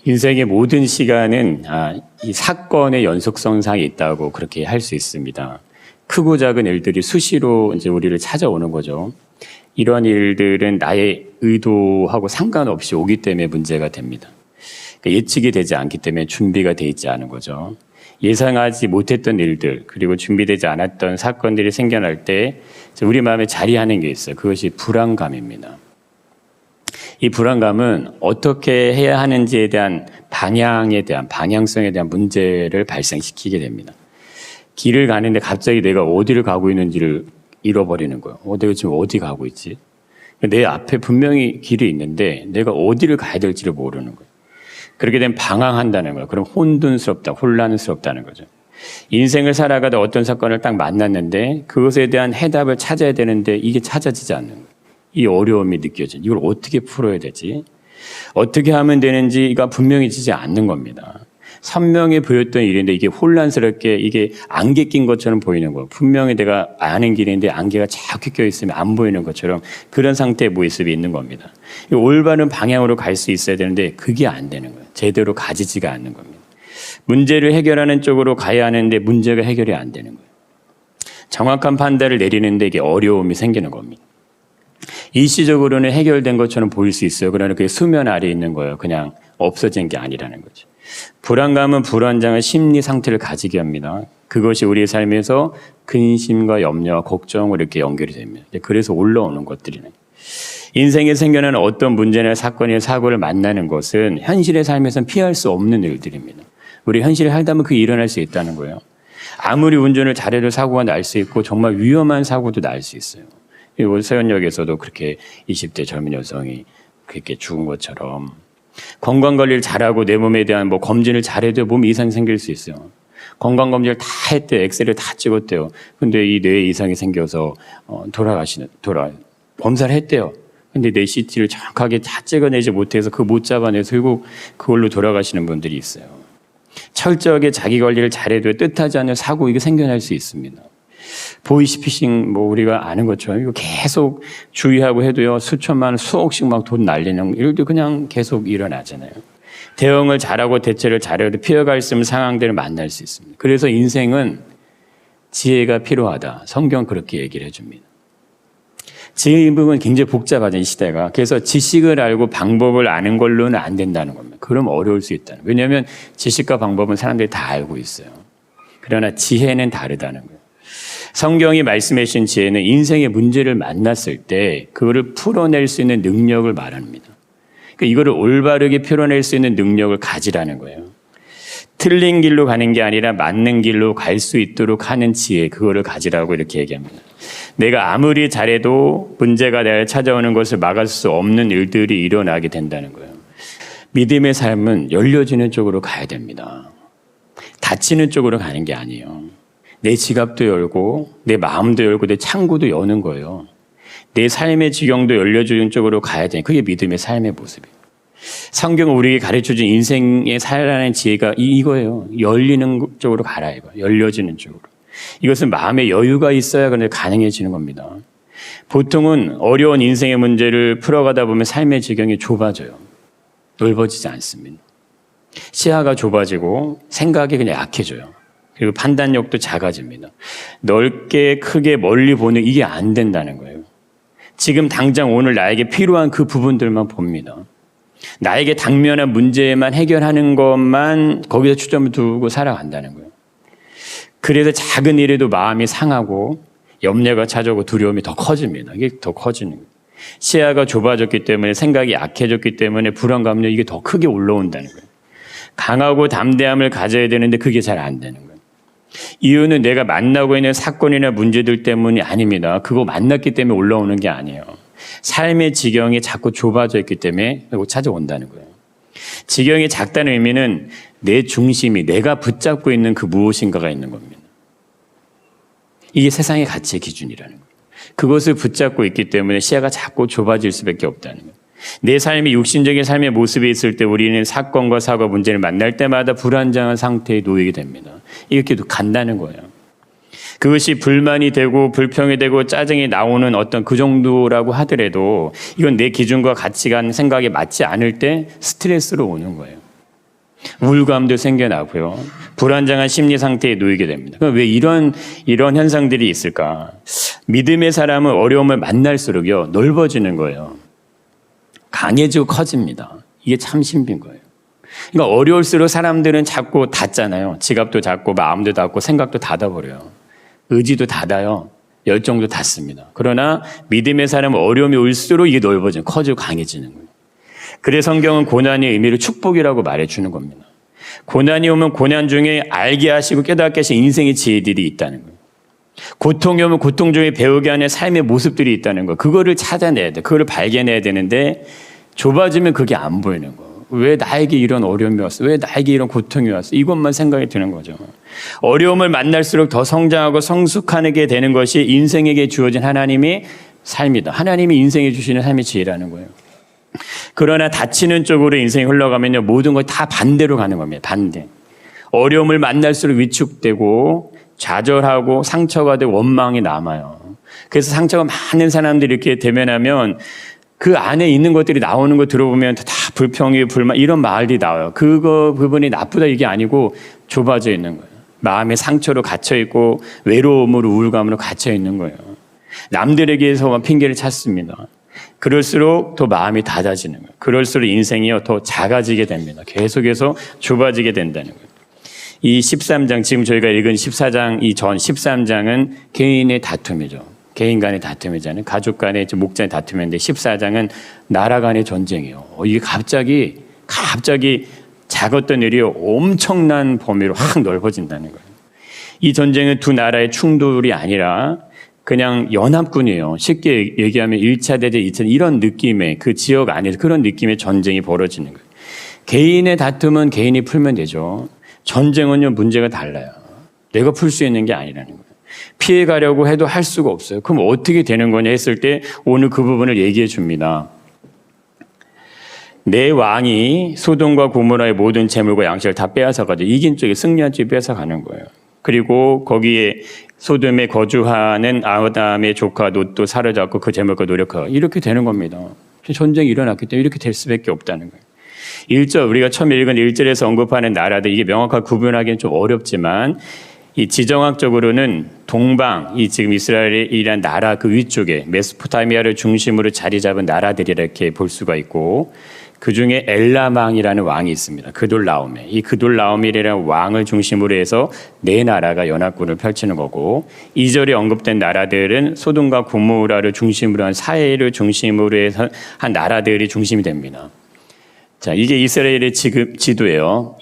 인생의 모든 시간은 이 사건의 연속성상이 있다고 그렇게 할 수 있습니다. 크고 작은 일들이 수시로 이제 우리를 찾아오는 거죠. 이러한 일들은 나의 의도하고 상관없이 오기 때문에 문제가 됩니다. 그러니까 예측이 되지 않기 때문에 준비가 돼 있지 않은 거죠. 예상하지 못했던 일들 그리고 준비되지 않았던 사건들이 생겨날 때 우리 마음에 자리하는 게 있어요. 그것이 불안감입니다. 이 불안감은 어떻게 해야 하는지에 대한 방향성에 대한 문제를 발생시키게 됩니다. 길을 가는데 갑자기 내가 어디를 가고 있는지를 잃어버리는 거예요. 내가 지금 어디 가고 있지? 내 앞에 분명히 길이 있는데 내가 어디를 가야 될지를 모르는 거예요. 그렇게 되면 방황한다는 거예요. 그럼 혼란스럽다는 거죠. 인생을 살아가다 어떤 사건을 딱 만났는데 그것에 대한 해답을 찾아야 되는데 이게 찾아지지 않는 거예요. 이 어려움이 느껴진 이걸 어떻게 풀어야 되지? 어떻게 하면 되는지가 분명해지지 않는 겁니다. 선명해 보였던 일인데 이게 혼란스럽게 이게 안개 낀 것처럼 보이는 거예요. 분명히 내가 아는 길인데 안개가 자꾸 껴있으면 안 보이는 것처럼 그런 상태의 모습이 있는 겁니다. 올바른 방향으로 갈 수 있어야 되는데 그게 안 되는 거예요. 제대로 가지지가 않는 겁니다. 문제를 해결하는 쪽으로 가야 하는데 문제가 해결이 안 되는 거예요. 정확한 판단을 내리는데 이게 어려움이 생기는 겁니다. 일시적으로는 해결된 것처럼 보일 수 있어요. 그러나 그게 수면 아래에 있는 거예요. 그냥 없어진 게 아니라는 거죠. 불안감은 불안정한 심리 상태를 가지게 합니다. 그것이 우리의 삶에서 근심과 염려와 걱정으로 이렇게 연결이 됩니다. 그래서 올라오는 것들이네. 인생에 생겨나는 어떤 문제나 사건이나 사고를 만나는 것은 현실의 삶에서는 피할 수 없는 일들입니다. 우리 현실에 살다 보면 그게 일어날 수 있다는 거예요. 아무리 운전을 잘해도 사고가 날 수 있고 정말 위험한 사고도 날 수 있어요. 서현역에서도 그렇게 20대 젊은 여성이 그렇게 죽은 것처럼 건강관리를 잘하고 내 몸에 대한 검진을 잘해도 몸에 이상이 생길 수 있어요. 건강검진을 다 했대요. 엑스레이 다 찍었대요. 근데 이 뇌에 이상이 생겨서 검사를 했대요. 근데 내 CT를 정확하게 다 찍어내지 못해서 그거 못 잡아내서 결국 그걸로 돌아가시는 분들이 있어요. 철저하게 자기 관리를 잘해도 뜻하지 않은 사고 이게 생겨날 수 있습니다. 보이스피싱 우리가 아는 것처럼 이거 계속 주의하고 해도요 수천만 원, 수억씩 돈 날리는 일도 그냥 계속 일어나잖아요. 대응을 잘하고 대처를 잘해도 피해갈 수 있는 상황들을 만날 수 있습니다. 그래서 인생은 지혜가 필요하다. 성경은 그렇게 얘기를 해줍니다. 지혜의 부분은 굉장히 복잡하죠, 이 시대가. 그래서 지식을 알고 방법을 아는 걸로는 안 된다는 겁니다. 그럼 어려울 수 있다는 거예요. 왜냐하면 지식과 방법은 사람들이 다 알고 있어요. 그러나 지혜는 다르다는 거예요. 성경이 말씀해 주신 지혜는 인생의 문제를 만났을 때 그거를 풀어낼 수 있는 능력을 말합니다. 그러니까 이거를 올바르게 풀어낼 수 있는 능력을 가지라는 거예요. 틀린 길로 가는 게 아니라 맞는 길로 갈 수 있도록 하는 지혜, 그거를 가지라고 이렇게 얘기합니다. 내가 아무리 잘해도 문제가 내가 찾아오는 것을 막을 수 없는 일들이 일어나게 된다는 거예요. 믿음의 삶은 열려지는 쪽으로 가야 됩니다. 닫히는 쪽으로 가는 게 아니에요. 내 지갑도 열고 내 마음도 열고 내 창구도 여는 거예요. 내 삶의 지경도 열려주는 쪽으로 가야 돼. 그게 믿음의 삶의 모습이에요. 성경은 우리에게 가르쳐준 인생에 살아가는 지혜가 이거예요. 열리는 쪽으로 가라 이거. 열려지는 쪽으로. 이것은 마음의 여유가 있어야 가능해지는 겁니다. 보통은 어려운 인생의 문제를 풀어가다 보면 삶의 지경이 좁아져요. 넓어지지 않습니다. 시야가 좁아지고 생각이 그냥 약해져요. 그리고 판단력도 작아집니다. 넓게 크게 멀리 보는 이게 안 된다는 거예요. 지금 당장 오늘 나에게 필요한 그 부분들만 봅니다. 나에게 당면한 문제만 해결하는 것만 거기서 초점을 두고 살아간다는 거예요. 그래서 작은 일에도 마음이 상하고 염려가 찾아오고 두려움이 더 커집니다. 이게 더 커지는 거예요. 시야가 좁아졌기 때문에 생각이 약해졌기 때문에 불안감도 이게 더 크게 올라온다는 거예요. 강하고 담대함을 가져야 되는데 그게 잘 안 되는 거예요. 이유는 내가 만나고 있는 사건이나 문제들 때문이 아닙니다. 그거 만났기 때문에 올라오는 게 아니에요. 삶의 지경이 자꾸 좁아져 있기 때문에 찾아온다는 거예요. 지경이 작다는 의미는 내 중심이 내가 붙잡고 있는 그 무엇인가가 있는 겁니다. 이게 세상의 가치의 기준이라는 거예요. 그것을 붙잡고 있기 때문에 시야가 자꾸 좁아질 수밖에 없다는 거예요. 내 삶이 육신적인 삶의 모습에 있을 때 우리는 사건과 사고 문제를 만날 때마다 불안정한 상태에 놓이게 됩니다. 이렇게 간다는 거예요. 그것이 불만이 되고 불평이 되고 짜증이 나오는 어떤 그 정도라고 하더라도 이건 내 기준과 가치관 생각에 맞지 않을 때 스트레스로 오는 거예요. 우울감도 생겨나고요. 불안정한 심리 상태에 놓이게 됩니다. 그럼 왜 이런 현상들이 있을까? 믿음의 사람은 어려움을 만날수록요 넓어지는 거예요. 강해지고 커집니다. 이게 참 신비인 거예요. 그러니까 어려울수록 사람들은 자꾸 닫잖아요. 지갑도 닫고 마음도 닫고 생각도 닫아버려요. 의지도 닫아요. 열정도 닫습니다. 그러나 믿음의 사람은 어려움이 올수록 이게 넓어지고 커지고 강해지는 거예요. 그래서 성경은 고난의 의미를 축복이라고 말해주는 겁니다. 고난이 오면 고난 중에 알게 하시고 깨닫게 하신 인생의 지혜들이 있다는 거예요. 고통이 오면 고통 중에 배우게 하는 삶의 모습들이 있다는 거. 그거를 찾아내야 돼. 그거를 발견해야 되는데 좁아지면 그게 안 보이는 거. 왜 나에게 이런 어려움이 왔어? 왜 나에게 이런 고통이 왔어? 이것만 생각이 드는 거죠. 어려움을 만날수록 더 성장하고 성숙하게 되는 것이 인생에게 주어진 하나님의 삶이다. 하나님이 인생에 주시는 삶의 지혜라는 거예요. 그러나 다치는 쪽으로 인생이 흘러가면요 모든 걸 다 반대로 가는 겁니다. 반대. 어려움을 만날수록 위축되고 좌절하고 상처가 되고 원망이 남아요. 그래서 상처가 많은 사람들이 이렇게 대면하면 그 안에 있는 것들이 나오는 거 들어보면 다 불평이 불만 이런 말이 나와요. 그 부분이 나쁘다 이게 아니고 좁아져 있는 거예요. 마음의 상처로 갇혀 있고 외로움으로 우울감으로 갇혀 있는 거예요. 남들에게서만 핑계를 찾습니다. 그럴수록 더 마음이 닫아지는 거예요. 그럴수록 인생이요 더 작아지게 됩니다. 계속해서 좁아지게 된다는 거예요. 이 13장 지금 저희가 읽은 14장 이전 13장은 개인의 다툼이죠. 개인 간의 다툼이잖아요. 가족 간의 목자의 다툼인데 14장은 나라 간의 전쟁이에요. 이게 갑자기 작았던 일이 엄청난 범위로 확 넓어진다는 거예요. 이 전쟁은 두 나라의 충돌이 아니라 그냥 연합군이에요. 쉽게 얘기하면 1차 대전, 2차 이런 느낌의 그 지역 안에서 그런 느낌의 전쟁이 벌어지는 거예요. 개인의 다툼은 개인이 풀면 되죠. 전쟁은요 문제가 달라요. 내가 풀 수 있는 게 아니라는 거예요. 피해가려고 해도 할 수가 없어요. 그럼 어떻게 되는 거냐 했을 때 오늘 그 부분을 얘기해 줍니다. 내 왕이 소돔과 고모라의 모든 재물과 양식을 다 빼앗아가지고 이긴 쪽에 승리한 쪽에 뺏어가는 거예요. 그리고 거기에 소돔에 거주하는 아담의 조카 롯도 사로잡고 그 재물과 노력하고 이렇게 되는 겁니다. 전쟁이 일어났기 때문에 이렇게 될 수밖에 없다는 거예요. 1절 우리가 처음 읽은 1절에서 언급하는 나라들 이게 명확하게 구분하기는 좀 어렵지만 이 지정학적으로는 동방 이 지금 이스라엘이란 나라 그 위쪽에 메소포타미아를 중심으로 자리 잡은 나라들이 이렇게 볼 수가 있고 그 중에 엘람 왕이라는 왕이 있습니다. 그돌라오메. 이 그돌라오메라는 왕을 중심으로 해서 네 나라가 연합군을 펼치는 거고 2절에 언급된 나라들은 소돔과 고모라를 중심으로 한 사해를 중심으로 해서 한 나라들이 중심이 됩니다. 자, 이게 이스라엘의 지금 지도예요.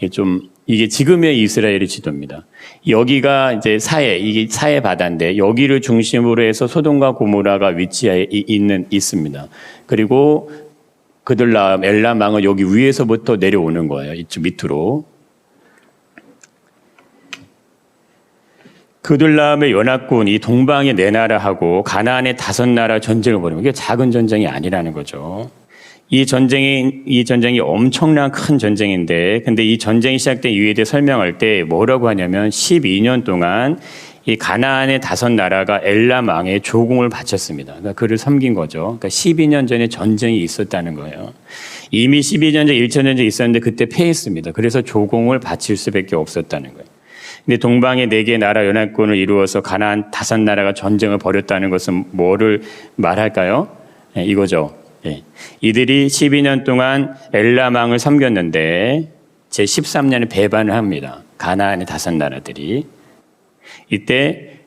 이게 지금의 이스라엘의 지도입니다. 여기가 이제 이게 사해 바다인데 여기를 중심으로 해서 소돔과 고모라가 위치해 있습니다. 그리고 엘람 왕은 여기 위에서부터 내려오는 거예요. 이쪽 밑으로. 그들라움의 연합군 이 동방의 네 나라하고 가나안의 5나라 전쟁을 벌이면 이게 작은 전쟁이 아니라는 거죠. 이 전쟁이 엄청난 큰 전쟁인데, 근데 이 전쟁이 시작된 이유에 대해 설명할 때 뭐라고 하냐면 12년 동안 이 가나안의 5나라가 엘람 왕의 조공을 바쳤습니다. 그러니까 그를 섬긴 거죠. 그러니까 12년 전에 전쟁이 있었다는 거예요. 이미 12년 전 1차 전쟁이 있었는데 그때 패했습니다. 그래서 조공을 바칠 수밖에 없었다는 거예요. 근데 동방의 4개의 나라 연합군을 이루어서 가나안 5나라가 전쟁을 벌였다는 것은 뭐를 말할까요? 네, 이거죠. 네. 이들이 12년 동안 엘람 왕을 섬겼는데 제13년에 배반을 합니다. 가나안의 5나라들이. 이때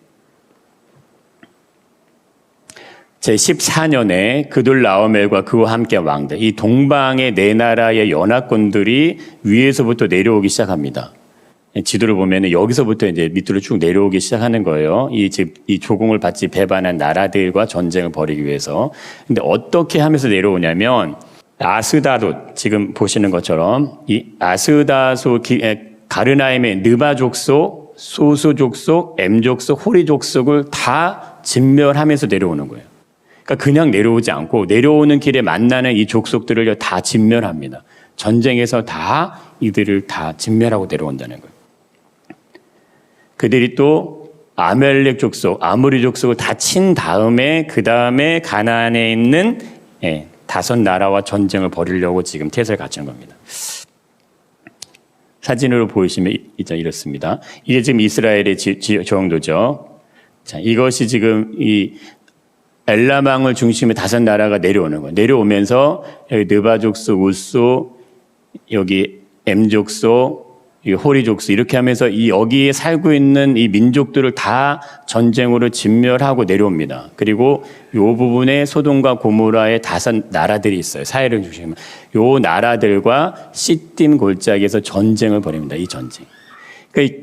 제14년에 그돌라오멜과 그와 함께 왕들, 이 동방의 4나라의 연합군들이 위에서부터 내려오기 시작합니다. 지도를 보면 여기서부터 이제 밑으로 쭉 내려오기 시작하는 거예요. 이 조공을 받지 배반한 나라들과 전쟁을 벌이기 위해서. 근데 어떻게 하면서 내려오냐면 아스다롯, 지금 보시는 것처럼 이 아스다소 가르나임의 느바 족속, 소수 족속, 엠 족속, 호리 족속을 다 진멸하면서 내려오는 거예요. 그러니까 그냥 내려오지 않고 내려오는 길에 만나는 이 족속들을 다 진멸합니다. 전쟁에서 다 이들을 다 진멸하고 내려온다는 거예요. 그들이 또 아멜렉 족속, 아모리 족속을 다 친 다음에 그 다음에 가나안에 있는 5나라와 전쟁을 벌이려고 지금 태세를 갖추는 겁니다. 사진으로 보이시면 이렇습니다. 이게 지금 이스라엘의 정도죠. 자, 이것이 지금 이 엘라망을 중심으로 5나라가 내려오는 거예요. 내려오면서 여기 느바족수, 우수, 여기 엠족수, 호리족수 이렇게 하면서 여기에 살고 있는 이 민족들을 다 전쟁으로 진멸하고 내려옵니다. 그리고 이 부분에 소돔과 고모라의 5 나라들이 있어요. 사해를 중심으로. 이 나라들과 시딤 골짜기에서 전쟁을 벌입니다. 이 전쟁.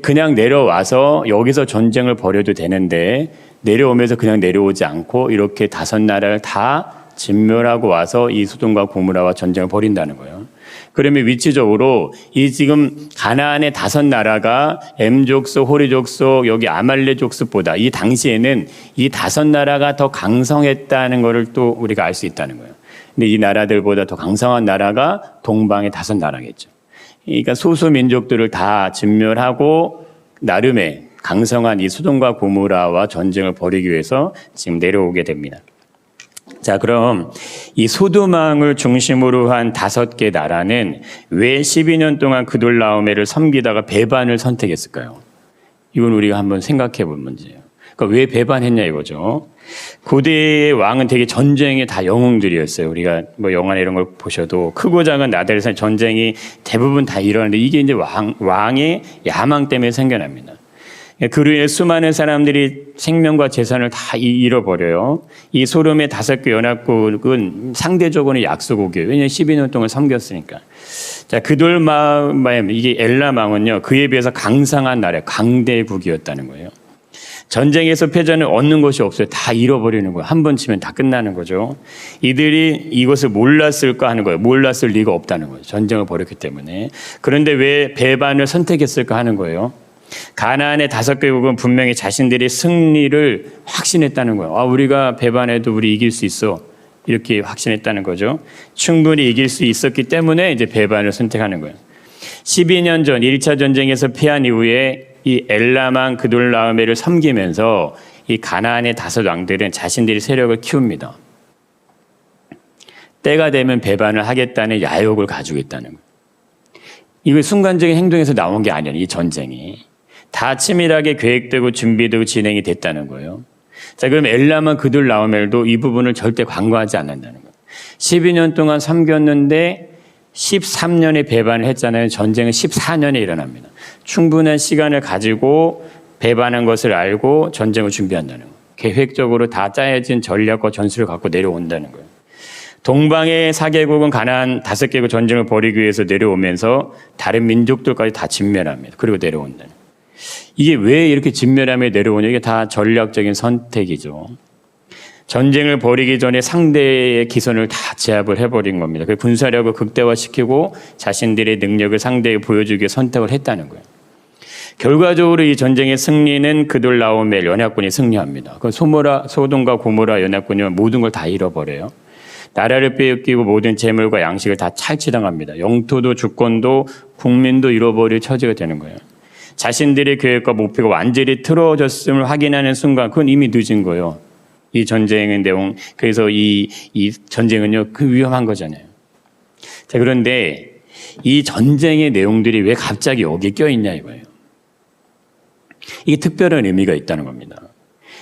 그냥 내려와서 여기서 전쟁을 벌여도 되는데 내려오면서 그냥 내려오지 않고 이렇게 5 나라를 다 진멸하고 와서 이 소돔과 고모라와 전쟁을 벌인다는 거예요. 그러면 위치적으로 이 지금 가나안의 5 나라가 엠족속, 호리족속, 여기 아말렉 족속보다 이 당시에는 이 5 나라가 더 강성했다는 것을 또 우리가 알 수 있다는 거예요. 근데 이 나라들보다 더 강성한 나라가 동방의 5 나라겠죠. 그러니까 소수 민족들을 다 진멸하고 나름의 강성한 이 소돔과 고모라와 전쟁을 벌이기 위해서 지금 내려오게 됩니다. 자, 그럼 이 소돔왕을 중심으로 한 5개 나라는 왜 12년 동안 그돌라오메를 섬기다가 배반을 선택했을까요? 이건 우리가 한번 생각해 볼 문제예요. 그러니까 왜 배반했냐 이거죠. 고대의 왕은 되게 전쟁의 다 영웅들이었어요. 우리가 뭐 영화나 이런 걸 보셔도 크고 작은 나라에서 전쟁이 대부분 다 일어나는데 이게 이제 왕의 야망 때문에 생겨납니다. 그로 인해 수많은 사람들이 생명과 재산을 다 잃어버려요. 이 소돔의 5개 연합국은 상대적으로는 약소국이에요. 왜냐하면 12년 동안 섬겼으니까. 자, 그돌마임, 이게 엘라망은요, 그에 비해서 강성한 나라, 강대국이었다는 거예요. 전쟁에서 패전을 얻는 것이 없어요. 다 잃어버리는 거예요. 한 번 치면 다 끝나는 거죠. 이들이 이것을 몰랐을까 하는 거예요. 몰랐을 리가 없다는 거예요. 전쟁을 벌였기 때문에. 그런데 왜 배반을 선택했을까 하는 거예요. 가나안의 5개국은 분명히 자신들이 승리를 확신했다는 거예요. 우리가 배반해도 우리 이길 수 있어. 이렇게 확신했다는 거죠. 충분히 이길 수 있었기 때문에 이제 배반을 선택하는 거예요. 12년 전 1차 전쟁에서 패한 이후에 이 엘라망 그돌라오메를 섬기면서 이 가나안의 5 왕들은 자신들이 세력을 키웁니다. 때가 되면 배반을 하겠다는 야욕을 가지고 있다는 거예요. 이거 순간적인 행동에서 나온 게 아니에요. 이 전쟁이. 다 치밀하게 계획되고 준비되고 진행이 됐다는 거예요. 자, 그럼 엘라만 그돌라오멜도 이 부분을 절대 간과하지 않는다는 거예요. 12년 동안 섬겼는데 13년에 배반을 했잖아요. 전쟁은 14년에 일어납니다. 충분한 시간을 가지고 배반한 것을 알고 전쟁을 준비한다는 거예요. 계획적으로 다 짜여진 전략과 전술을 갖고 내려온다는 거예요. 동방의 4개국은 가나안 5개국 전쟁을 벌이기 위해서 내려오면서 다른 민족들까지 다 진멸합니다. 그리고 내려온다는 거예요. 이게 왜 이렇게 진멸하며 내려오냐? 이게 다 전략적인 선택이죠. 전쟁을 벌이기 전에 상대의 기선을 다 제압을 해버린 겁니다. 그 군사력을 극대화시키고 자신들의 능력을 상대에 보여주기 위해 선택을 했다는 거예요. 결과적으로 이 전쟁의 승리는 그돌라오멜 연합군이 승리합니다. 그 소돔과 고모라 연합군이 모든 걸 다 잃어버려요. 나라를 빼앗기고 모든 재물과 양식을 다 탈취당합니다. 영토도 주권도 국민도 잃어버릴 처지가 되는 거예요. 자신들의 계획과 목표가 완전히 틀어졌음을 확인하는 순간 그건 이미 늦은 거예요. 이 전쟁의 내용. 그래서 이 전쟁은요, 그 위험한 거잖아요. 자, 그런데 이 전쟁의 내용들이 왜 갑자기 여기 껴있냐 이거예요. 이게 특별한 의미가 있다는 겁니다.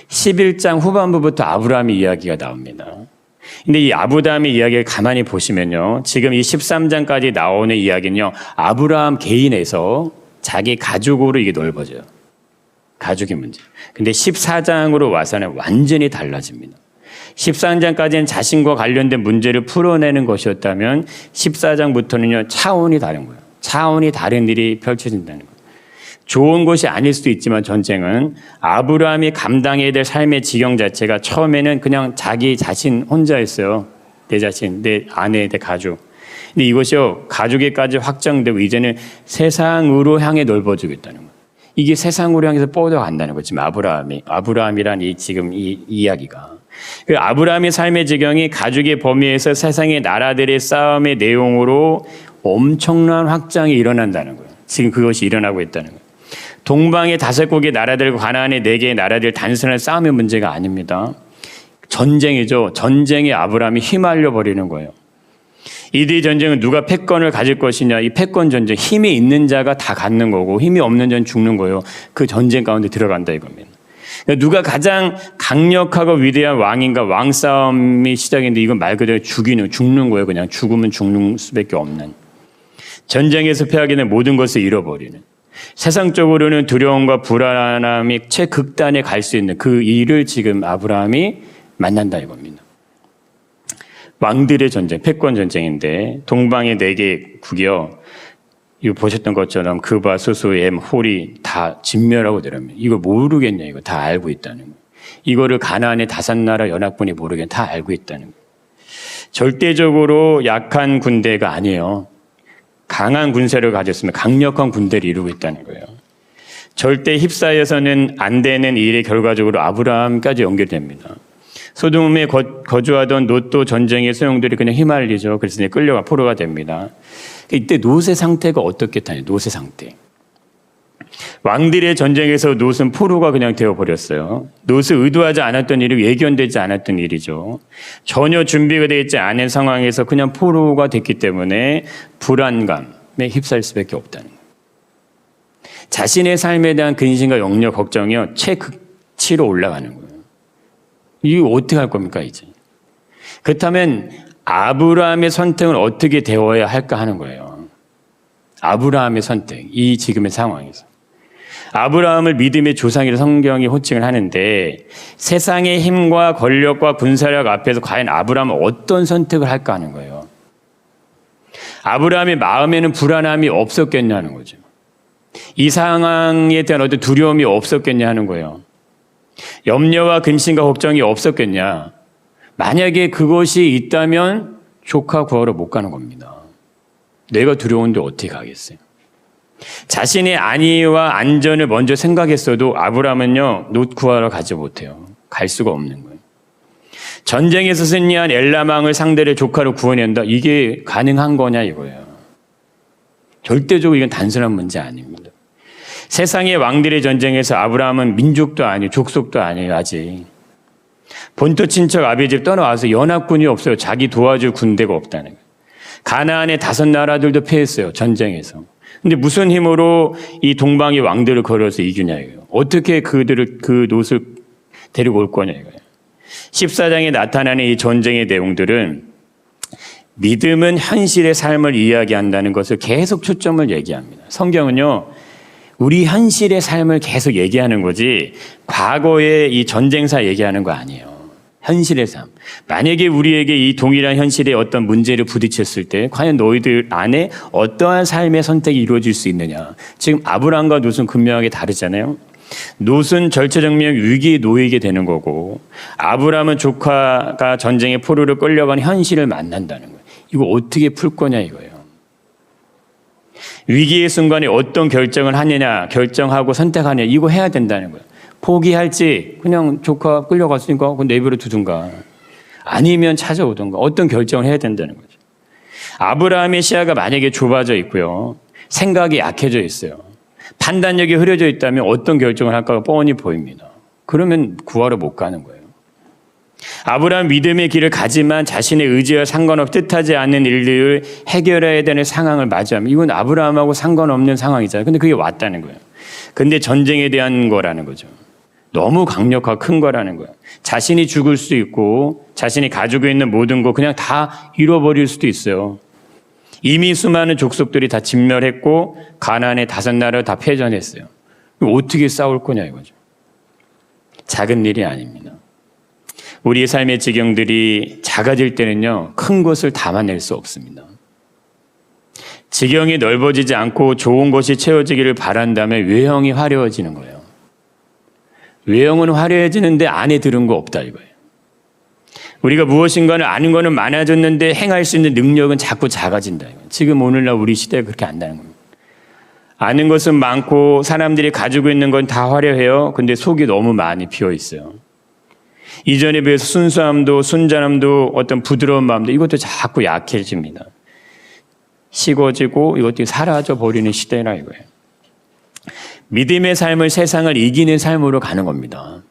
11장 후반부부터 아브라함의 이야기가 나옵니다. 근데 이 아브라함의 이야기를 가만히 보시면요. 지금 이 13장까지 나오는 이야기는요. 아브라함 개인에서 자기 가족으로 이게 넓어져요. 가족의 문제. 근데 14장으로 와서는 완전히 달라집니다. 13장까지는 자신과 관련된 문제를 풀어내는 것이었다면 14장부터는요. 차원이 다른 거예요. 차원이 다른 일이 펼쳐진다는 거예요. 좋은 것이 아닐 수도 있지만 전쟁은 아브라함이 감당해야 될 삶의 지경 자체가 처음에는 그냥 자기 자신 혼자였어요. 내 자신, 내 아내, 내 가족. 근데 이것이요, 가족에까지 확장되고 이제는 세상으로 향해 넓어지고 있다는 거예요. 이게 세상으로 향해서 뻗어간다는 거죠. 지금 아브라함이란 지금 이 이야기가. 아브라함의 삶의 지경이 가족의 범위에서 세상의 나라들의 싸움의 내용으로 엄청난 확장이 일어난다는 거예요. 지금 그것이 일어나고 있다는 거예요. 동방의 5국의 나라들과 가나안의 4개의 나라들 단순한 싸움의 문제가 아닙니다. 전쟁이죠. 전쟁에 아브라함이 휘말려 버리는 거예요. 이들 전쟁은 누가 패권을 가질 것이냐. 이 패권 전쟁, 힘이 있는 자가 다 갖는 거고 힘이 없는 자는 죽는 거예요. 그 전쟁 가운데 들어간다 이겁니다. 그러니까 누가 가장 강력하고 위대한 왕인가 왕 싸움이 시작인데 이건 말 그대로 죽는 거예요. 그냥 죽으면 죽는 수밖에 없는. 전쟁에서 패하기는 모든 것을 잃어버리는. 세상적으로는 두려움과 불안함이 최극단에 갈 수 있는 그 일을 지금 아브라함이 만난다 이겁니다. 왕들의 전쟁, 패권 전쟁인데 동방의 4개 국이요. 이거 보셨던 것처럼 그바, 수수, 엠, 홀이 다 진멸하고 들어갑니다. 이거 모르겠냐 이거 다 알고 있다는 거예요. 이거를 가나안의 5나라 연합군이 모르겠냐 다 알고 있다는 거예요. 절대적으로 약한 군대가 아니에요. 강한 군세를 가졌으면 강력한 군대를 이루고 있다는 거예요. 절대 휩싸여서는 안 되는 일의 결과적으로 아브라함까지 연결됩니다. 소돔에 거주하던 롯도 전쟁의 소용돌이 그냥 휘말리죠. 그래서 이제 끌려가 포로가 됩니다. 이때 롯의 상태가 어떻겠다니 롯의 상태. 왕들의 전쟁에서 롯은 포로가 그냥 되어버렸어요. 롯을 의도하지 않았던 일이 예견되지 않았던 일이죠. 전혀 준비가 되어 있지 않은 상황에서 그냥 포로가 됐기 때문에 불안감에 휩싸일 수밖에 없다는 거예요. 자신의 삶에 대한 근심과 염려, 걱정이요 최극치로 올라가는 거예요. 이거 어떻게 할 겁니까 이제? 그렇다면 아브라함의 선택은 어떻게 되어야 할까 하는 거예요. 아브라함의 선택, 이 지금의 상황에서. 아브라함을 믿음의 조상이라 성경이 호칭을 하는데 세상의 힘과 권력과 군사력 앞에서 과연 아브라함은 어떤 선택을 할까 하는 거예요. 아브라함의 마음에는 불안함이 없었겠냐는 거죠. 이 상황에 대한 어떤 두려움이 없었겠냐 하는 거예요. 염려와 근심과 걱정이 없었겠냐. 만약에 그것이 있다면 조카 구하러 못 가는 겁니다. 내가 두려운데 어떻게 가겠어요? 자신의 안위와 안전을 먼저 생각했어도 아브라함은요 롯 구하러 가지 못해요. 갈 수가 없는 거예요. 전쟁에서 승리한 엘람왕을 상대로 조카로 구원한다. 이게 가능한 거냐 이거예요. 절대적으로 이건 단순한 문제 아닙니다. 세상의 왕들의 전쟁에서 아브라함은 민족도 아니에요. 족속도 아니에요. 아직. 본토 친척 아비집 떠나와서 연합군이 없어요. 자기 도와줄 군대가 없다는 거예요. 가나안의 5나라들도 패했어요. 전쟁에서. 근데 무슨 힘으로 이 동방의 왕들을 걸어서 이기냐 이거예요. 어떻게 그 롯을 데리고 올 거냐 이거예요. 14장에 나타나는 이 전쟁의 내용들은 믿음은 현실의 삶을 이야기한다는 것을 계속 초점을 얘기합니다. 성경은요. 우리 현실의 삶을 계속 얘기하는 거지 과거의 이 전쟁사 얘기하는 거 아니에요. 현실의 삶. 만약에 우리에게 이 동일한 현실의 어떤 문제를 부딪혔을 때 과연 너희들 안에 어떠한 삶의 선택이 이루어질 수 있느냐. 지금 아브라함과 롯은 분명하게 다르잖아요. 롯은 절체절명 위기에 놓이게 되는 거고 아브라함은 조카가 전쟁의 포로로 끌려간 현실을 만난다는 거예요. 이거 어떻게 풀 거냐 이거예요. 위기의 순간에 어떤 결정을 하느냐 결정하고 선택하느냐 이거 해야 된다는 거예요. 포기할지 그냥 조카 끌려갔으니까 내버려 두든가 아니면 찾아오든가 어떤 결정을 해야 된다는 거죠. 아브라함의 시야가 만약에 좁아져 있고요. 생각이 약해져 있어요. 판단력이 흐려져 있다면 어떤 결정을 할까가 뻔히 보입니다. 그러면 구하러 못 가는 거예요. 아브라함 믿음의 길을 가지만 자신의 의지와 상관없이 뜻하지 않는 일들을 해결해야 되는 상황을 맞이하면 이건 아브라함하고 상관없는 상황이잖아요. 근데 그게 왔다는 거예요. 근데 전쟁에 대한 거라는 거죠. 너무 강력하고 큰 거라는 거예요. 자신이 죽을 수도 있고 자신이 가지고 있는 모든 거 그냥 다 잃어버릴 수도 있어요. 이미 수많은 족속들이 다 진멸했고 가나안의 5나라를 다 패전했어요. 어떻게 싸울 거냐 이거죠. 작은 일이 아닙니다. 우리의 삶의 지경들이 작아질 때는요. 큰 것을 담아낼 수 없습니다. 지경이 넓어지지 않고 좋은 것이 채워지기를 바란다면 외형이 화려해지는 거예요. 외형은 화려해지는데 안에 들은 거 없다 이거예요. 우리가 무엇인가를 아는 거는 많아졌는데 행할 수 있는 능력은 자꾸 작아진다 이거예요. 지금 오늘날 우리 시대가 그렇게 안다는 겁니다. 아는 것은 많고 사람들이 가지고 있는 건 다 화려해요. 근데 속이 너무 많이 비어 있어요. 이전에 비해서 순수함도 순전함도 어떤 부드러운 마음도 이것도 자꾸 약해집니다. 식어지고 이것들이 사라져 버리는 시대라 이거예요. 믿음의 삶을 세상을 이기는 삶으로 가는 겁니다.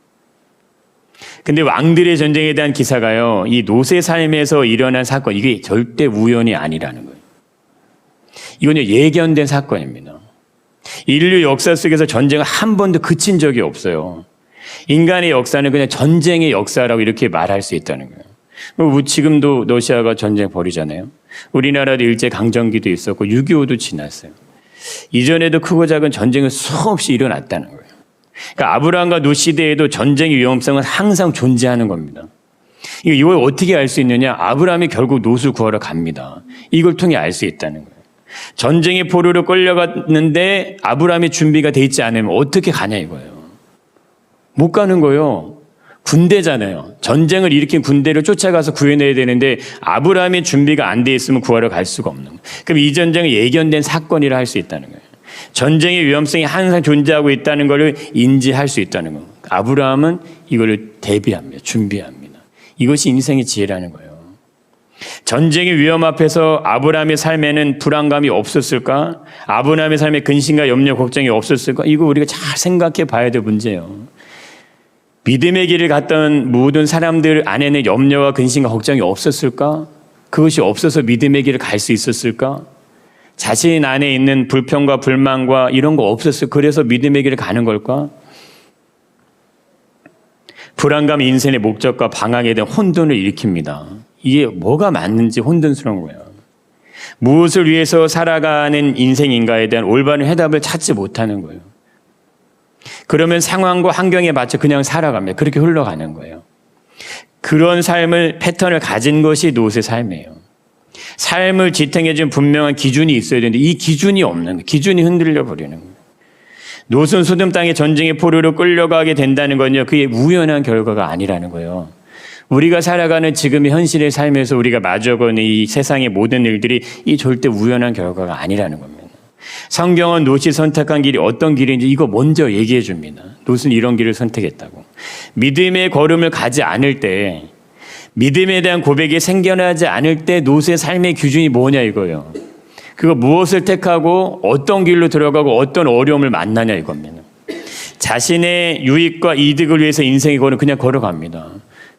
근데 왕들의 전쟁에 대한 기사가요, 이 노새 삶에서 일어난 사건, 이게 절대 우연이 아니라는 거예요. 이건요, 예견된 사건입니다. 인류 역사 속에서 전쟁은 한 번도 그친 적이 없어요. 인간의 역사는 그냥 전쟁의 역사라고 이렇게 말할 수 있다는 거예요. 지금도 러시아가 전쟁 벌이잖아요. 우리나라도 일제강점기도 있었고 6.25도 지났어요. 이전에도 크고 작은 전쟁은 수없이 일어났다는 거예요. 그러니까 아브라함과 롯 시대에도 전쟁의 위험성은 항상 존재하는 겁니다. 이걸 어떻게 알 수 있느냐? 아브라함이 결국 롯을 구하러 갑니다. 이걸 통해 알 수 있다는 거예요. 전쟁의 포로로 끌려갔는데 아브라함이 준비가 돼 있지 않으면 어떻게 가냐 이거예요. 못 가는 거예요. 군대잖아요. 전쟁을 일으킨 군대를 쫓아가서 구해내야 되는데 아브라함이 준비가 안 돼 있으면 구하러 갈 수가 없는 거예요. 그럼 이 전쟁은 예견된 사건이라 할 수 있다는 거예요. 전쟁의 위험성이 항상 존재하고 있다는 것을 인지할 수 있다는 거예요. 아브라함은 이거를 대비합니다. 준비합니다. 이것이 인생의 지혜라는 거예요. 전쟁의 위험 앞에서 아브라함의 삶에는 불안감이 없었을까? 아브라함의 삶에 근심과 염려, 걱정이 없었을까? 이거 우리가 잘 생각해 봐야 될 문제예요. 믿음의 길을 갔던 모든 사람들 안에는 염려와 근심과 걱정이 없었을까? 그것이 없어서 믿음의 길을 갈 수 있었을까? 자신 안에 있는 불평과 불만과 이런 거 없었을까? 그래서 믿음의 길을 가는 걸까? 불안감이 인생의 목적과 방향에 대한 혼돈을 일으킵니다. 이게 뭐가 맞는지 혼돈스러운 거예요. 무엇을 위해서 살아가는 인생인가에 대한 올바른 해답을 찾지 못하는 거예요. 그러면 상황과 환경에 맞춰 그냥 살아갑니다. 그렇게 흘러가는 거예요. 그런 삶을 패턴을 가진 것이 롯의 삶이에요. 삶을 지탱해준 분명한 기준이 있어야 되는데 이 기준이 없는 거예요. 기준이 흔들려 버리는 거예요. 롯은 소돔 땅의 전쟁의 포로로 끌려가게 된다는 건요, 그게 우연한 결과가 아니라는 거예요. 우리가 살아가는 지금의 현실의 삶에서 우리가 마주하는 이 세상의 모든 일들이 이 절대 우연한 결과가 아니라는 겁니다. 성경은 롯이 선택한 길이 어떤 길인지 이거 먼저 얘기해 줍니다. 롯은 이런 길을 선택했다고. 믿음의 걸음을 가지 않을 때, 믿음에 대한 고백이 생겨나지 않을 때 롯의 삶의 기준이 뭐냐 이거예요. 그거 무엇을 택하고 어떤 길로 들어가고 어떤 어려움을 만나냐 이겁니다. 자신의 유익과 이득을 위해서 인생의 걸음 그냥 걸어갑니다.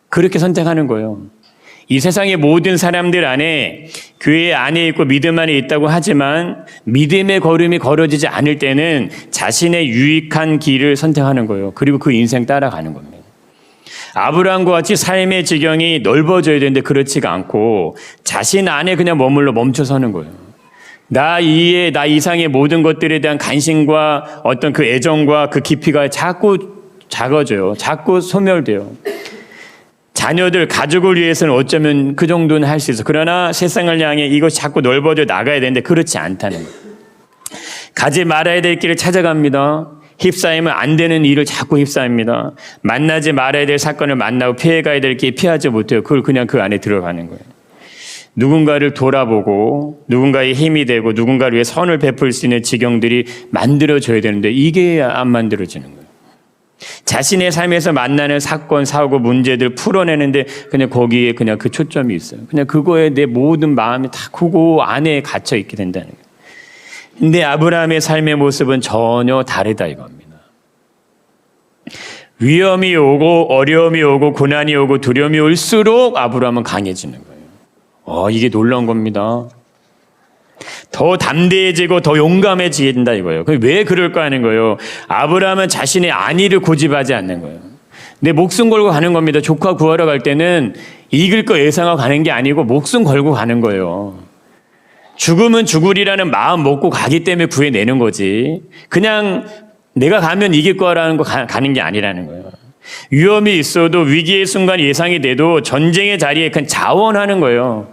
그렇게 선택하는 거예요. 이 세상의 모든 사람들 안에 교회 안에 있고 믿음 안에 있다고 하지만 믿음의 걸음이 걸어지지 않을 때는 자신의 유익한 길을 선택하는 거예요. 그리고 그 인생 따라가는 겁니다. 아브라함과 같이 삶의 지경이 넓어져야 되는데 그렇지가 않고 자신 안에 그냥 머물러 멈춰서는 거예요. 나 이상의 모든 것들에 대한 관심과 어떤 그 애정과 그 깊이가 자꾸 작아져요. 자꾸 소멸돼요. 자녀들, 가족을 위해서는 어쩌면 그 정도는 할 수 있어. 그러나 세상을 향해 이것이 자꾸 넓어져 나가야 되는데 그렇지 않다는 거예요. 가지 말아야 될 길을 찾아갑니다. 휩싸이면 안 되는 일을 자꾸 휩싸입니다. 만나지 말아야 될 사건을 만나고 피해가야 될 길 피하지 못해요. 그걸 그냥 그 안에 들어가는 거예요. 누군가를 돌아보고 누군가의 힘이 되고 누군가를 위해 선을 베풀 수 있는 지경들이 만들어져야 되는데 이게 안 만들어지는 거예요. 자신의 삶에서 만나는 사건, 사고, 문제들 풀어내는데 그냥 거기에 그냥 그 초점이 있어요. 그냥 그거에 내 모든 마음이 다 그거 안에 갇혀 있게 된다는 거예요. 근데 아브라함의 삶의 모습은 전혀 다르다 이겁니다. 위험이 오고 어려움이 오고 고난이 오고 두려움이 올수록 아브라함은 강해지는 거예요. 이게 놀라운 겁니다. 더 담대해지고 더 용감해진다 이거예요. 왜 그럴까 하는 거예요. 아브라함은 자신의 안위를 고집하지 않는 거예요. 내 목숨 걸고 가는 겁니다. 조카 구하러 갈 때는 이길 거 예상하고 가는 게 아니고 목숨 걸고 가는 거예요. 죽으면 죽으리라는 마음 먹고 가기 때문에 구해내는 거지. 그냥 내가 가면 이길 거라는 거 가는 게 아니라는 거예요. 위험이 있어도 위기의 순간 예상이 돼도 전쟁의 자리에 그냥 자원하는 거예요.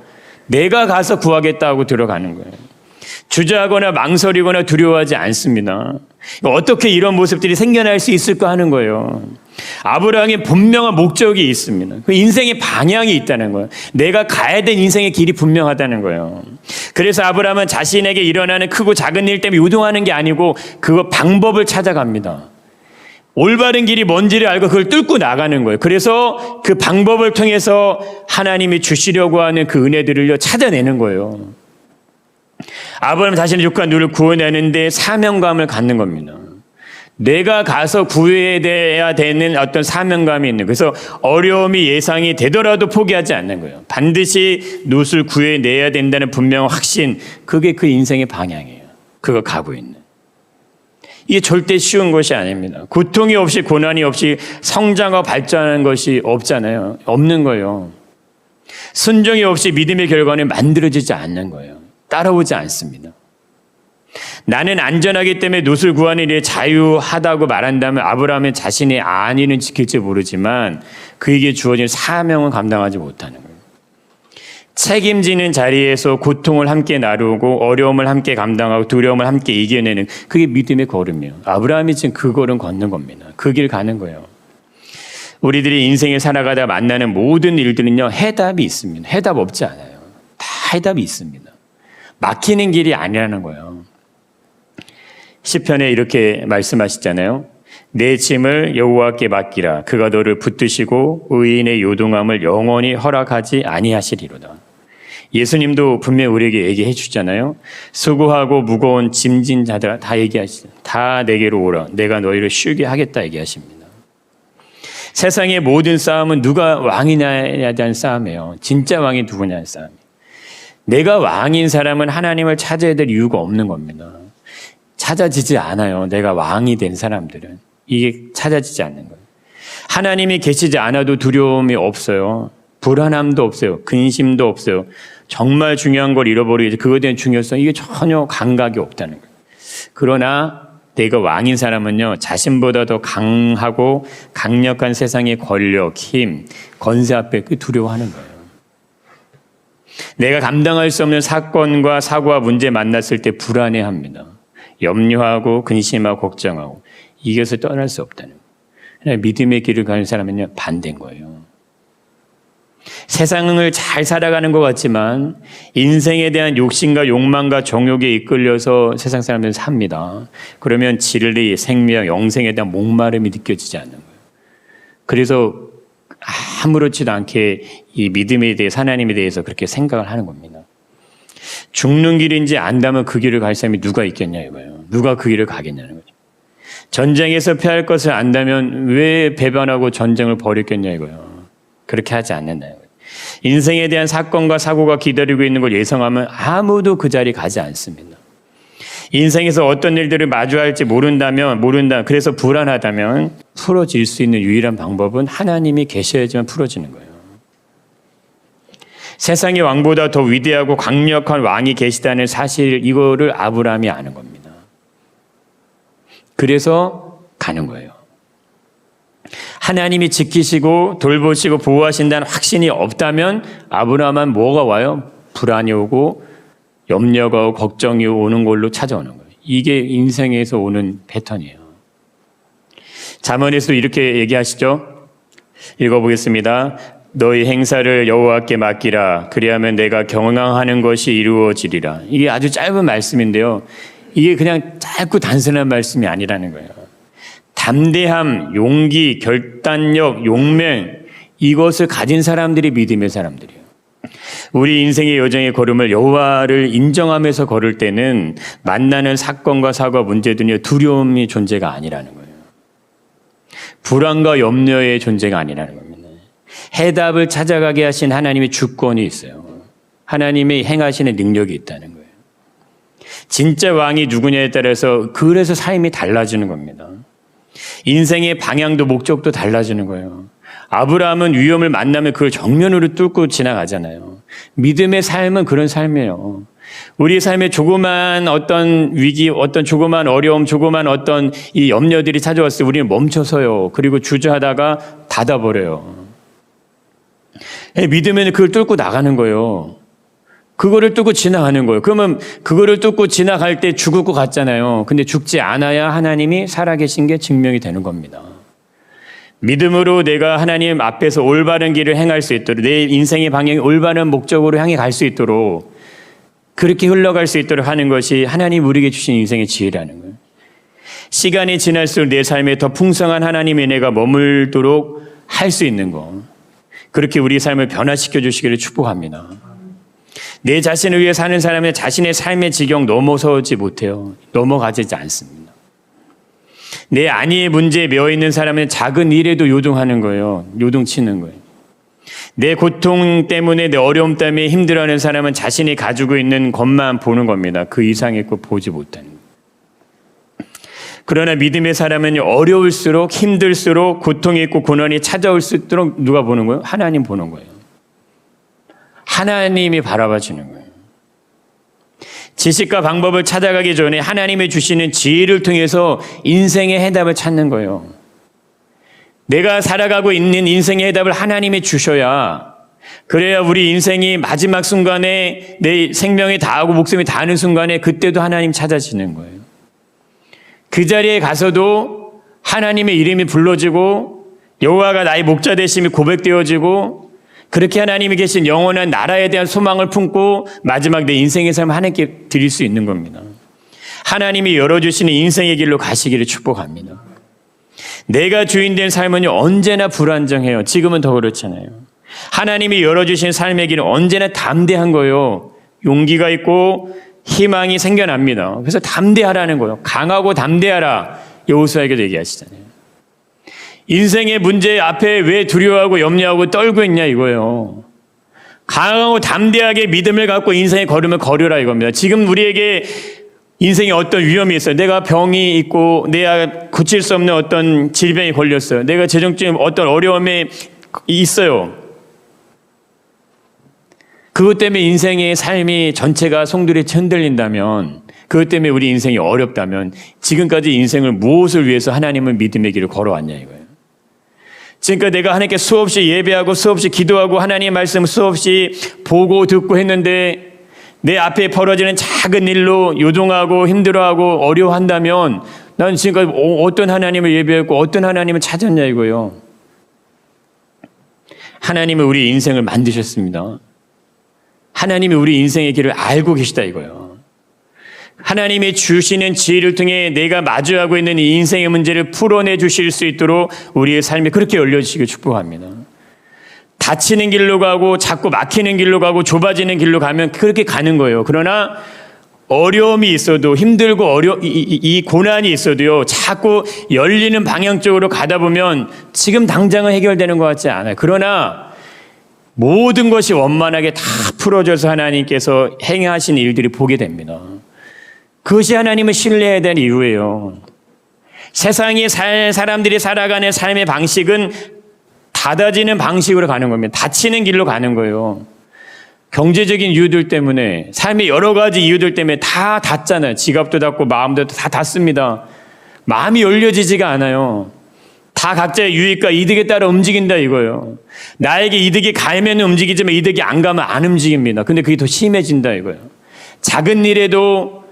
내가 가서 구하겠다고 들어가는 거예요. 주저하거나 망설이거나 두려워하지 않습니다. 어떻게 이런 모습들이 생겨날 수 있을까 하는 거예요. 아브라함의 분명한 목적이 있습니다. 그 인생의 방향이 있다는 거예요. 내가 가야 될 인생의 길이 분명하다는 거예요. 그래서 아브라함은 자신에게 일어나는 크고 작은 일 때문에 요동하는 게 아니고 그 방법을 찾아갑니다. 올바른 길이 뭔지를 알고 그걸 뚫고 나가는 거예요. 그래서 그 방법을 통해서 하나님이 주시려고 하는 그 은혜들을 찾아내는 거예요. 아브라함은 자신의 조카 롯을 구원하는데 사명감을 갖는 겁니다. 내가 가서 구해야 되는 어떤 사명감이 있는, 그래서 어려움이 예상이 되더라도 포기하지 않는 거예요. 반드시 롯을 구해내야 된다는 분명한 확신, 그게 그 인생의 방향이에요. 그거 가고 있는. 이게 절대 쉬운 것이 아닙니다. 고통이 없이, 고난이 없이 성장하고 발전하는 것이 없잖아요. 없는 거예요. 순종이 없이 믿음의 결과는 만들어지지 않는 거예요. 따라오지 않습니다. 나는 안전하기 때문에 롯을 구하는 일에 자유하다고 말한다면 아브라함은 자신의 안위는 지킬지 모르지만 그에게 주어진 사명은 감당하지 못하는 거예요. 책임지는 자리에서 고통을 함께 나누고 어려움을 함께 감당하고 두려움을 함께 이겨내는, 그게 믿음의 걸음이에요. 아브라함이 지금 그 걸음 걷는 겁니다. 그 길 가는 거예요. 우리들이 인생을 살아가다 만나는 모든 일들은요, 해답이 있습니다. 해답 없지 않아요. 다 해답이 있습니다. 막히는 길이 아니라는 거예요. 시편에 이렇게 말씀하시잖아요. 내 짐을 여호와께 맡기라. 그가 너를 붙드시고 의인의 요동함을 영원히 허락하지 아니하시리로다. 예수님도 분명히 우리에게 얘기해 주잖아요. 수고하고 무거운 짐진 자들아, 다 얘기하시죠. 다 내게로 오라. 내가 너희를 쉬게 하겠다 얘기하십니다. 세상의 모든 싸움은 누가 왕이냐에 대한 싸움이에요. 진짜 왕이 누구냐의 싸움이에요. 내가 왕인 사람은 하나님을 찾아야 될 이유가 없는 겁니다. 찾아지지 않아요. 내가 왕이 된 사람들은. 이게 찾아지지 않는 거예요. 하나님이 계시지 않아도 두려움이 없어요. 불안함도 없어요. 근심도 없어요. 정말 중요한 걸 잃어버리지, 그거에 대한 중요성, 이게 전혀 감각이 없다는 거예요. 그러나 내가 왕인 사람은요, 자신보다 더 강하고 강력한 세상의 권력, 힘, 권세 앞에 두려워하는 거예요. 내가 감당할 수 없는 사건과 사고와 문제 만났을 때 불안해합니다. 염려하고 근심하고 걱정하고, 이것을 떠날 수 없다는 거예요. 믿음의 길을 가는 사람은요, 반대인 거예요. 세상을 잘 살아가는 것 같지만 인생에 대한 욕심과 욕망과 정욕에 이끌려서 세상 사람들은 삽니다. 그러면 진리, 생명, 영생에 대한 목마름이 느껴지지 않는 거예요. 그래서 아무렇지도 않게 이 믿음에 대해서, 하나님에 대해서 그렇게 생각을 하는 겁니다. 죽는 길인지 안다면 그 길을 갈 사람이 누가 있겠냐 이거예요. 누가 그 길을 가겠냐는 거죠. 전쟁에서 피할 것을 안다면 왜 배반하고 전쟁을 벌였겠냐 이거예요. 그렇게 하지 않는다는 거예요. 인생에 대한 사건과 사고가 기다리고 있는 걸 예상하면 아무도 그 자리에 가지 않습니다. 인생에서 어떤 일들을 마주할지 모른다. 그래서 불안하다면 풀어질 수 있는 유일한 방법은 하나님이 계셔야지만 풀어지는 거예요. 세상의 왕보다 더 위대하고 강력한 왕이 계시다는 사실, 이거를 아브라함이 아는 겁니다. 그래서 가는 거예요. 하나님이 지키시고 돌보시고 보호하신다는 확신이 없다면 아브라함은 뭐가 와요? 불안이 오고 염려가 오고 걱정이 오는 걸로 찾아오는 거예요. 이게 인생에서 오는 패턴이에요. 잠언에서 이렇게 얘기하시죠. 읽어보겠습니다. 너희 행사를 여호와께 맡기라. 그리하면 내가 경영하는 것이 이루어지리라. 이게 아주 짧은 말씀인데요. 이게 그냥 짧고 단순한 말씀이 아니라는 거예요. 담대함, 용기, 결단력, 용맹, 이것을 가진 사람들이 믿음의 사람들이에요. 우리 인생의 여정의 걸음을 여호와를 인정하면서 걸을 때는 만나는 사건과 사고와 문제들이 두려움이 존재가 아니라는 거예요. 불안과 염려의 존재가 아니라는 겁니다. 해답을 찾아가게 하신 하나님의 주권이 있어요. 하나님의 행하시는 능력이 있다는 거예요. 진짜 왕이 누구냐에 따라서 그래서 삶이 달라지는 겁니다. 인생의 방향도 목적도 달라지는 거예요. 아브라함은 위험을 만나면 그걸 정면으로 뚫고 지나가잖아요. 믿음의 삶은 그런 삶이에요. 우리 삶에 조그만 어떤 위기, 어떤 조그만 어려움, 조그만 어떤 이 염려들이 찾아왔을 때 우리는 멈춰서요. 그리고 주저하다가 닫아버려요. 믿으면 그걸 뚫고 나가는 거예요. 그거를 뚫고 지나가는 거예요. 그러면 그거를 뚫고 지나갈 때 죽을 것 같잖아요. 근데 죽지 않아야 하나님이 살아계신 게 증명이 되는 겁니다. 믿음으로 내가 하나님 앞에서 올바른 길을 행할 수 있도록, 내 인생의 방향이 올바른 목적으로 향해 갈 수 있도록, 그렇게 흘러갈 수 있도록 하는 것이 하나님 우리에게 주신 인생의 지혜라는 거예요. 시간이 지날수록 내 삶에 더 풍성한 하나님의 은혜가 머물도록 할 수 있는 거, 그렇게 우리 삶을 변화시켜 주시기를 축복합니다. 내 자신을 위해 사는 사람은 자신의 삶의 지경 넘어서지 못해요. 넘어가지 않습니다. 내 안위의 문제에 매여 있는 사람은 작은 일에도 요동하는 거예요. 요동치는 거예요. 내 고통 때문에, 내 어려움 때문에 힘들어하는 사람은 자신이 가지고 있는 것만 보는 겁니다. 그 이상의 것 보지 못하는 거예요. 그러나 믿음의 사람은 어려울수록, 힘들수록, 고통이 있고 고난이 찾아올수록 누가 보는 거예요? 하나님 보는 거예요. 하나님이 바라봐 주는 거예요. 지식과 방법을 찾아가기 전에 하나님이 주시는 지혜를 통해서 인생의 해답을 찾는 거예요. 내가 살아가고 있는 인생의 해답을 하나님이 주셔야, 그래야 우리 인생이 마지막 순간에 내 생명이 다하고 목숨이 다하는 순간에 그때도 하나님 찾아지는 거예요. 그 자리에 가서도 하나님의 이름이 불러지고 여호와가 나의 목자 되심이 고백되어지고, 그렇게 하나님이 계신 영원한 나라에 대한 소망을 품고 마지막 내 인생의 삶을 하나님께 드릴 수 있는 겁니다. 하나님이 열어주시는 인생의 길로 가시기를 축복합니다. 내가 주인된 삶은 언제나 불안정해요. 지금은 더 그렇잖아요. 하나님이 열어주신 삶의 길은 언제나 담대한 거예요. 용기가 있고 희망이 생겨납니다. 그래서 담대하라는 거예요. 강하고 담대하라. 여호수아에게도 얘기하시잖아요. 인생의 문제 앞에 왜 두려워하고 염려하고 떨고 있냐 이거예요. 강하고 담대하게 믿음을 갖고 인생의 걸음을 걸으라 이겁니다. 지금 우리에게 인생에 어떤 위험이 있어요. 내가 병이 있고 내가 고칠 수 없는 어떤 질병이 걸렸어요. 내가 재정적인 어떤 어려움이 있어요. 그것 때문에 인생의 삶이 전체가 송두리째 흔들린다면, 그것 때문에 우리 인생이 어렵다면 지금까지 인생을 무엇을 위해서 하나님을 믿음의 길을 걸어왔냐 이거예요. 지금까지 내가 하나님께 수없이 예배하고 수없이 기도하고 하나님의 말씀을 수없이 보고 듣고 했는데 내 앞에 벌어지는 작은 일로 요동하고 힘들어하고 어려워한다면 난 지금까지 어떤 하나님을 예배했고 어떤 하나님을 찾았냐 이거예요. 하나님은 우리 인생을 만드셨습니다. 하나님이 우리 인생의 길을 알고 계시다 이거예요. 하나님이 주시는 지혜를 통해 내가 마주하고 있는 이 인생의 문제를 풀어내 주실 수 있도록 우리의 삶이 그렇게 열려주시길 축복합니다. 닫히는 길로 가고 자꾸 막히는 길로 가고 좁아지는 길로 가면 그렇게 가는 거예요. 그러나 어려움이 있어도, 힘들고 이 고난이 있어도요, 자꾸 열리는 방향 쪽으로 가다 보면 지금 당장은 해결되는 것 같지 않아요. 그러나 모든 것이 원만하게 다 풀어져서 하나님께서 행하신 일들이 보게 됩니다. 그것이 하나님을 신뢰해야 되는 이유예요. 세상에 사람들이 살아가는 삶의 방식은 닫아지는 방식으로 가는 겁니다. 닫히는 길로 가는 거예요. 경제적인 이유들 때문에, 삶의 여러 가지 이유들 때문에 다 닫잖아요. 지갑도 닫고 마음도 다 닫습니다. 마음이 열려지지가 않아요. 다 각자의 유익과 이득에 따라 움직인다 이거예요. 나에게 이득이 가면 움직이지만 이득이 안 가면 안 움직입니다. 근데 그게 더 심해진다 이거예요. 작은 일에도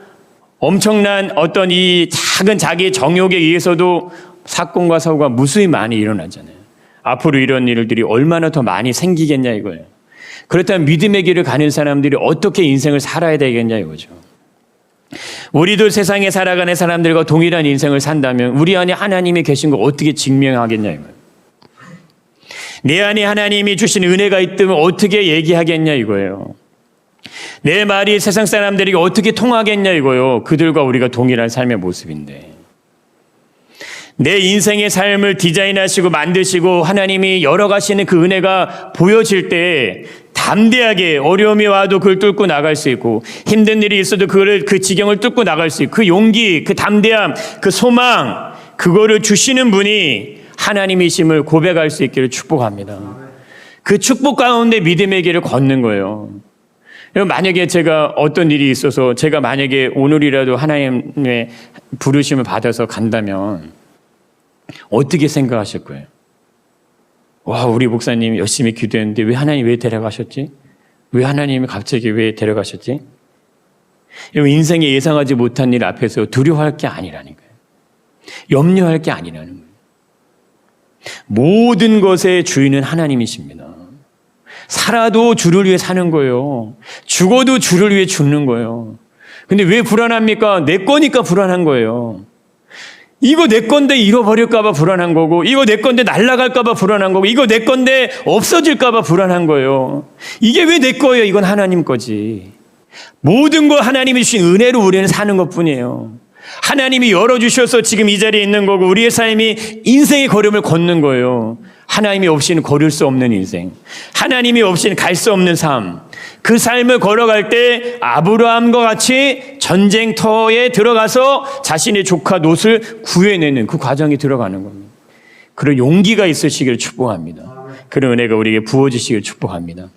엄청난 어떤 이 작은 자기의 정욕에 의해서도 사건과 사고가 무수히 많이 일어나잖아요. 앞으로 이런 일들이 얼마나 더 많이 생기겠냐 이거예요. 그렇다면 믿음의 길을 가는 사람들이 어떻게 인생을 살아야 되겠냐 이거죠. 우리도 세상에 살아가는 사람들과 동일한 인생을 산다면 우리 안에 하나님이 계신 걸 어떻게 증명하겠냐 이거예요. 내 안에 하나님이 주신 은혜가 있다면 어떻게 얘기하겠냐 이거예요. 내 말이 세상 사람들에게 어떻게 통하겠냐 이거요. 그들과 우리가 동일한 삶의 모습인데, 내 인생의 삶을 디자인하시고 만드시고 하나님이 열어가시는 그 은혜가 보여질 때 담대하게 어려움이 와도 그걸 뚫고 나갈 수 있고, 힘든 일이 있어도 그 지경을 뚫고 나갈 수 있고, 그 용기, 그 담대함, 그 소망, 그거를 주시는 분이 하나님이심을 고백할 수 있기를 축복합니다. 그 축복 가운데 믿음의 길을 걷는 거예요. 만약에 제가 어떤 일이 있어서 제가 만약에 오늘이라도 하나님의 부르심을 받아서 간다면 어떻게 생각하실 거예요? 와, 우리 목사님이 열심히 기도했는데 왜 하나님 왜 데려가셨지? 왜 하나님이 갑자기 왜 데려가셨지? 인생에 예상하지 못한 일 앞에서 두려워할 게 아니라는 거예요. 염려할 게 아니라는 거예요. 모든 것의 주인은 하나님이십니다. 살아도 주를 위해 사는 거예요. 죽어도 주를 위해 죽는 거예요. 근데 왜 불안합니까? 내 거니까 불안한 거예요. 이거 내 건데 잃어버릴까 봐 불안한 거고, 이거 내 건데 날아갈까 봐 불안한 거고, 이거 내 건데 없어질까 봐 불안한 거예요. 이게 왜 내 거예요? 이건 하나님 거지. 모든 거 하나님이 주신 은혜로 우리는 사는 것뿐이에요. 하나님이 열어주셔서 지금 이 자리에 있는 거고 우리의 삶이 인생의 걸음을 걷는 거예요. 하나님이 없이는 걸을 수 없는 인생, 하나님이 없이는 갈 수 없는 삶, 그 삶을 걸어갈 때 아브라함과 같이 전쟁터에 들어가서 자신의 조카 롯을 구해내는 그 과정이 들어가는 겁니다. 그런 용기가 있으시기를 축복합니다. 그런 은혜가 우리에게 부어지시기를 축복합니다.